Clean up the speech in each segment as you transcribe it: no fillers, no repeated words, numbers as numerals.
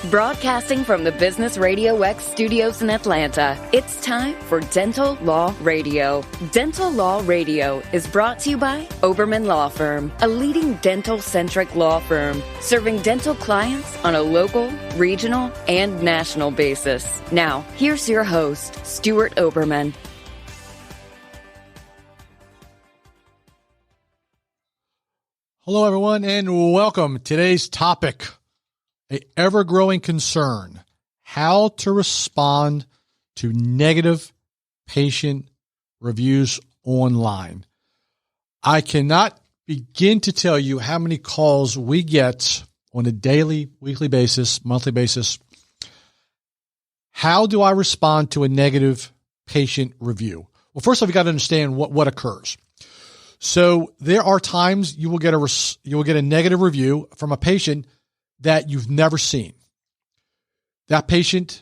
Broadcasting from the Business RadioX studios in Atlanta, it's time for Dental Law Radio. Dental Law Radio is brought to you by Oberman Law Firm, a leading dental-centric law firm serving dental clients on a local, regional, and national basis. Now, here's your host, Stuart Oberman. Hello, everyone, and welcome. Today's topic, an ever-growing concern, how to respond to negative patient reviews online. I cannot begin to tell you how many calls we get on a daily, weekly basis, monthly basis. How do I respond to a negative patient review? Well, first off, you got to understand what occurs. So there are times you will get a negative review from a patient that you've never seen. That patient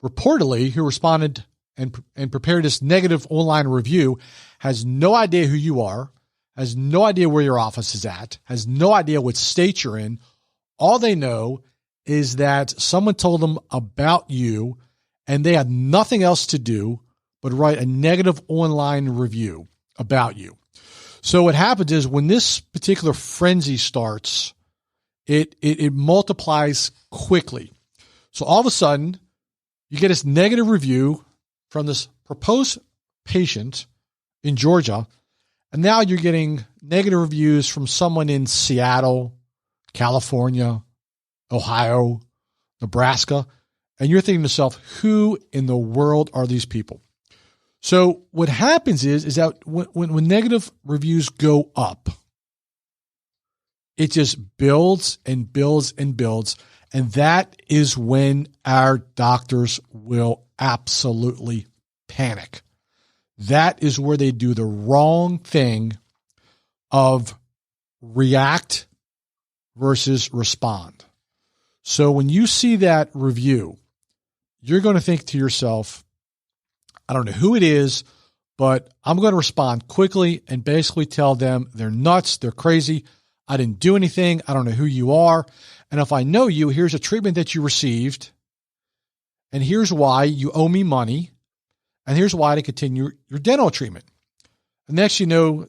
reportedly who responded and prepared this negative online review has no idea who you are, has no idea where your office is at, has no idea what state you're in. All they know is that someone told them about you and they had nothing else to do but write a negative online review about you. So what happens is when this particular frenzy starts, it multiplies quickly. So all of a sudden, you get this negative review from this proposed patient in Georgia, and now you're getting negative reviews from someone in Seattle, California, Ohio, Nebraska, and you're thinking to yourself, who in the world are these people? So what happens is that when negative reviews go up, it just builds and builds and builds. And that is when our doctors will absolutely panic. That is where they do the wrong thing of react versus respond. So when you see that review, you're going to think to yourself, I don't know who it is, but I'm going to respond quickly and basically tell them they're nuts, they're crazy, I didn't do anything, I don't know who you are, and if I know you, here's a treatment that you received, and here's why you owe me money, and here's why to continue your dental treatment. And next you know,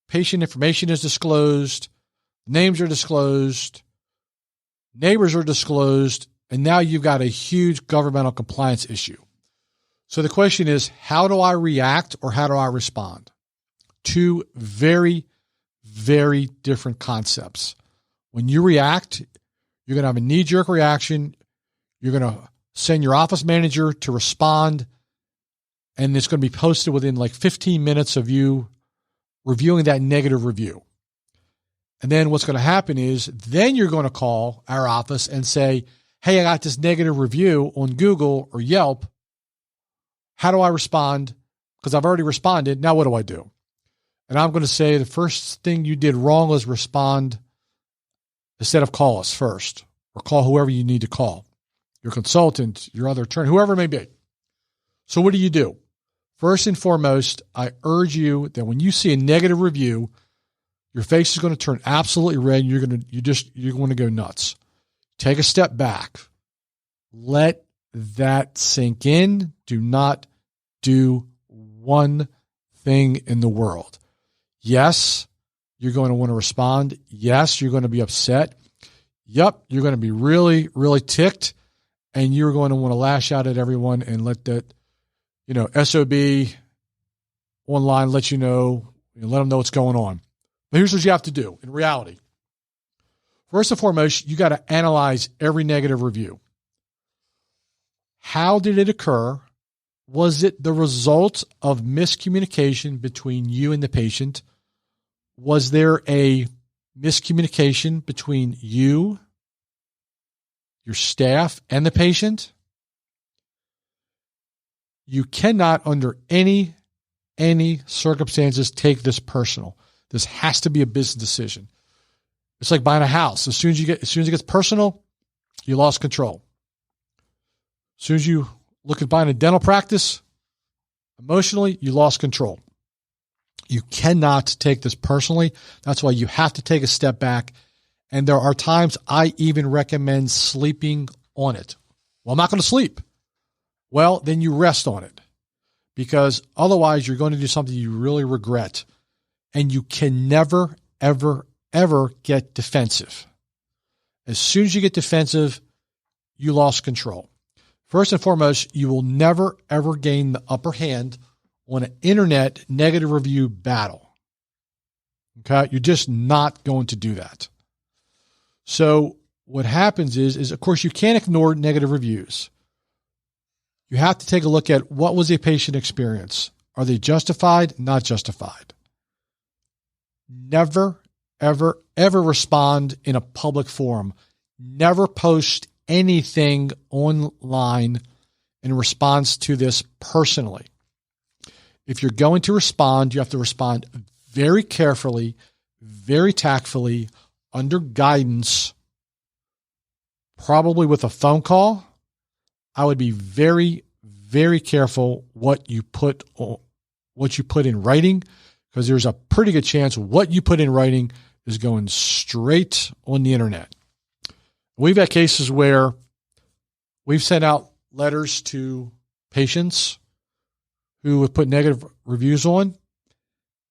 patient information is disclosed, names are disclosed, neighbors are disclosed, and now you've got a huge governmental compliance issue. So the question is, how do I react or how do I respond? Two very, very different concepts. When you react, you're going to have a knee-jerk reaction. You're going to send your office manager to respond, and it's going to be posted within like 15 minutes of you reviewing that negative review. And then what's going to happen is then you're going to call our office and say, hey, I got this negative review on Google or Yelp. How do I respond? Because I've already responded. Now what do I do? And I'm going to say the first thing you did wrong was respond instead of call us first or call whoever you need to call, your consultant, your other attorney, whoever it may be. So what do? First and foremost, I urge you that when you see a negative review, your face is going to turn absolutely red. You're going to go nuts. Take a step back. Let that sink in. Do not do one thing in the world. Yes, you're going to want to respond. Yes, you're going to be upset. Yep, you're going to be really, really ticked, and you're going to want to lash out at everyone and let that, SOB online let you know, let them know what's going on. But here's what you have to do in reality. First and foremost, you got to analyze every negative review. How did it occur? Was it the result of miscommunication between you and the patient? Was there a miscommunication between you, your staff, and the patient? You cannot, under any circumstances, take this personal. This has to be a business decision. It's like buying a house. As soon as it gets personal, you lost control. As soon as you look at buying a dental practice, emotionally, you lost control. You cannot take this personally. That's why you have to take a step back And there are times I even recommend sleeping on it. Well, I'm not going to sleep. Well, then you rest on it, because otherwise you're going to do something you really regret, and you can never, ever, ever get defensive. As soon as you get defensive, you lost control. First and foremost, you will never, ever gain the upper hand on an internet negative review battle. Okay? You're just not going to do that. So what happens is of course, you can't ignore negative reviews. You have to take a look at what was the patient experience. Are they justified? Not justified. Never, ever, ever respond in a public forum. Never post anything online in response to this personally. If you're going to respond, you have to respond very carefully, very tactfully, under guidance, probably with a phone call. I would be very, very careful what you put in writing, because there's a pretty good chance what you put in writing is going straight on the internet. We've had cases where we've sent out letters to patients who would put negative reviews on,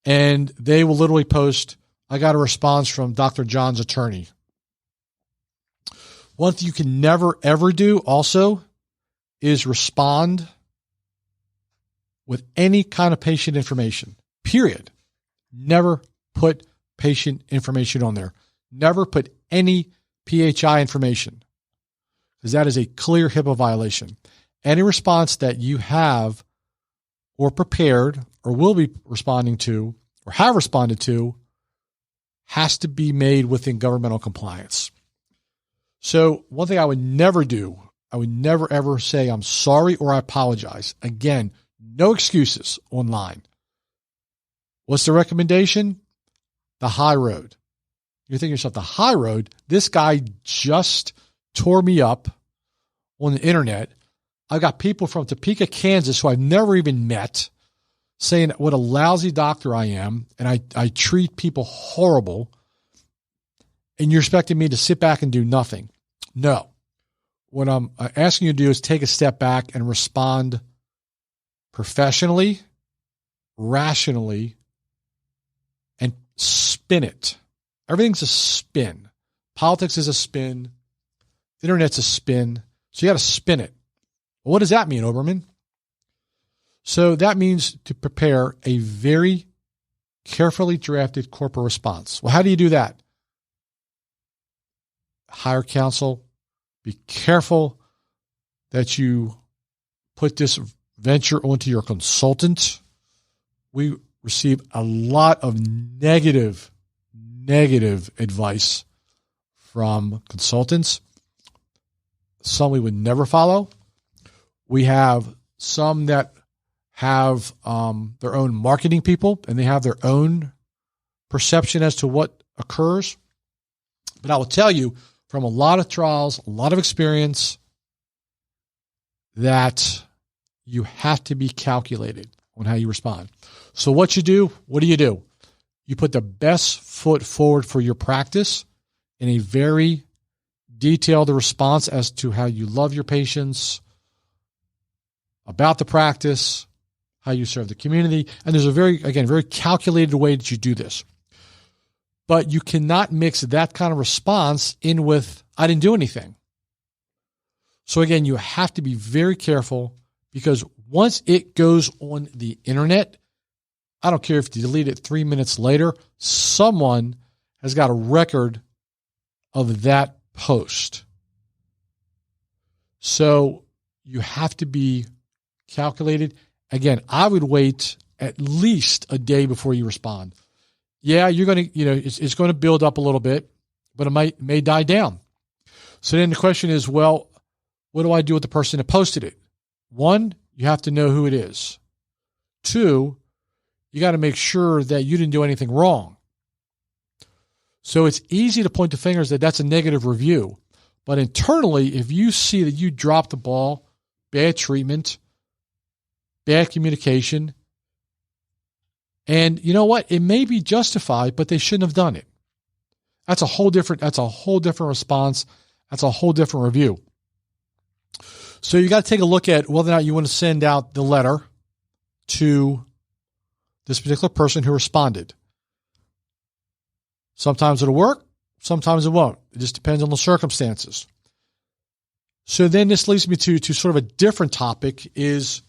and they will literally post, "I got a response from Dr. John's attorney." One thing you can never, ever do also is respond with any kind of patient information, period. Never put patient information on there. Never put any PHI information, because that is a clear HIPAA violation. Any response that you have or prepared or will be responding to or have responded to has to be made within governmental compliance. So one thing I would never do, I would never ever say I'm sorry or I apologize. Again, no excuses online. What's the recommendation? The high road. You're thinking to yourself, the high road? This guy just tore me up on the internet. I've got people from Topeka, Kansas, who I've never even met, saying what a lousy doctor I am, and I treat people horrible, and you're expecting me to sit back and do nothing. No. What I'm asking you to do is take a step back and respond professionally, rationally, and spin it. Everything's a spin. Politics is a spin. The internet's a spin. So you got to spin it. Well, what does that mean, Oberman? So that means to prepare a very carefully drafted corporate response. Well, how do you do that? Hire counsel. Be careful that you put this venture onto your consultant. We receive a lot of negative advice from consultants. Some we would never follow. We have some that have their own marketing people, and they have their own perception as to what occurs. But I will tell you, from a lot of trials, a lot of experience, that you have to be calculated on how you respond. So what do? You put the best foot forward for your practice in a very detailed response as to how you love your patients, about the practice, how you serve the community. And there's a very calculated way that you do this. But you cannot mix that kind of response in with, "I didn't do anything." So again, you have to be very careful, because once it goes on the internet, I don't care if you delete it 3 minutes later, someone has got a record of that post. So you have to be calculated. Again, I would wait at least a day before you respond. Yeah, you're going to, it's going to build up a little bit, but it may die down. So then the question is, well, what do I do with the person that posted it? One, you have to know who it is. Two, you got to make sure that you didn't do anything wrong. So it's easy to point the fingers that that's a negative review. But internally, if you see that you dropped the ball, bad treatment, bad communication, and you know what? It may be justified, but they shouldn't have done it. That's a whole different response. That's a whole different review. So you got to take a look at whether or not you want to send out the letter to this particular person who responded. Sometimes it'll work. Sometimes it won't. It just depends on the circumstances. So then this leads me to sort of a different topic is,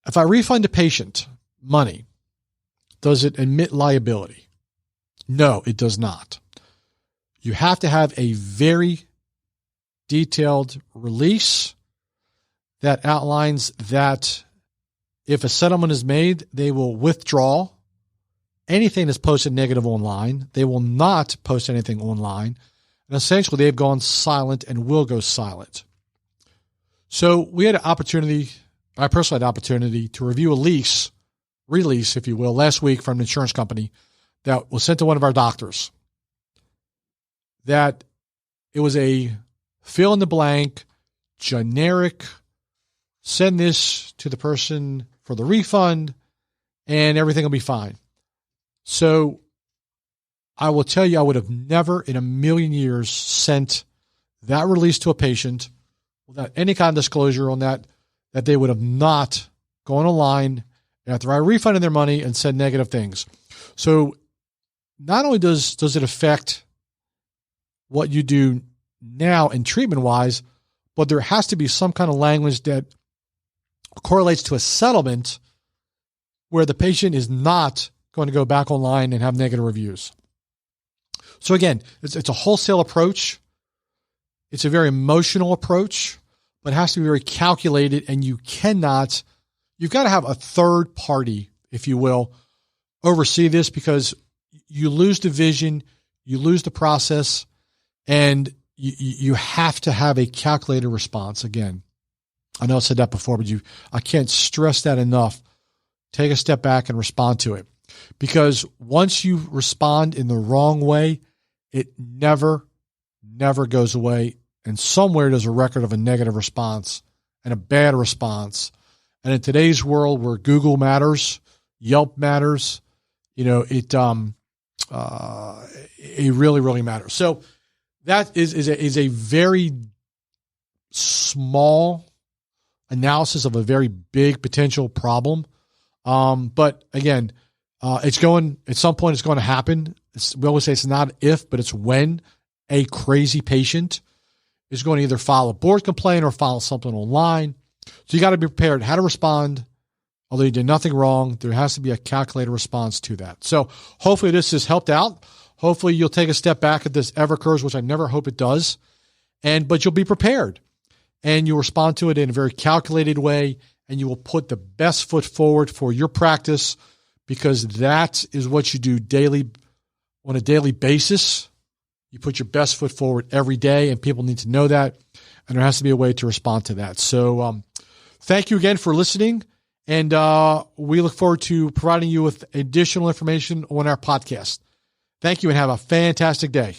if I refund a patient money, does it admit liability? No, it does not. You have to have a very detailed release that outlines that if a settlement is made, they will withdraw anything that's posted negative online. They will not post anything online. And essentially, they've gone silent and will go silent. So we had an opportunity, I personally had an opportunity to review a release, if you will, last week from an insurance company that was sent to one of our doctors. That it was a fill in the blank, generic, send this to the person for the refund and everything will be fine. So I will tell you, I would have never in a million years sent that release to a patient without any kind of disclosure on that they would have not gone online after I refunded their money and said negative things. So not only does it affect what you do now and treatment-wise, but there has to be some kind of language that correlates to a settlement where the patient is not going to go back online and have negative reviews. So again, it's a wholesale approach. It's a very emotional approach, but it has to be very calculated, and you've got to have a third party, if you will, oversee this, because you lose the vision, you lose the process, and you have to have a calculated response. Again, I know I said that before, but I can't stress that enough. Take a step back and respond to it, because once you respond in the wrong way, it never goes away. And somewhere there's a record of a negative response and a bad response. And in today's world where Google matters, Yelp matters, it really, really matters. So that is a very small analysis of a very big potential problem. But again, at some point it's going to happen. We always say it's not if, but it's when a crazy patient is going to either file a board complaint or file something online. So you got to be prepared how to respond. Although you did nothing wrong, there has to be a calculated response to that. So hopefully this has helped out. Hopefully you'll take a step back if this ever occurs, which I never hope it does. But you'll be prepared, and you'll respond to it in a very calculated way, and you will put the best foot forward for your practice, because that is what you do on a daily basis. You put your best foot forward every day, and people need to know that, and there has to be a way to respond to that. So thank you again for listening, and we look forward to providing you with additional information on our podcast. Thank you, and have a fantastic day.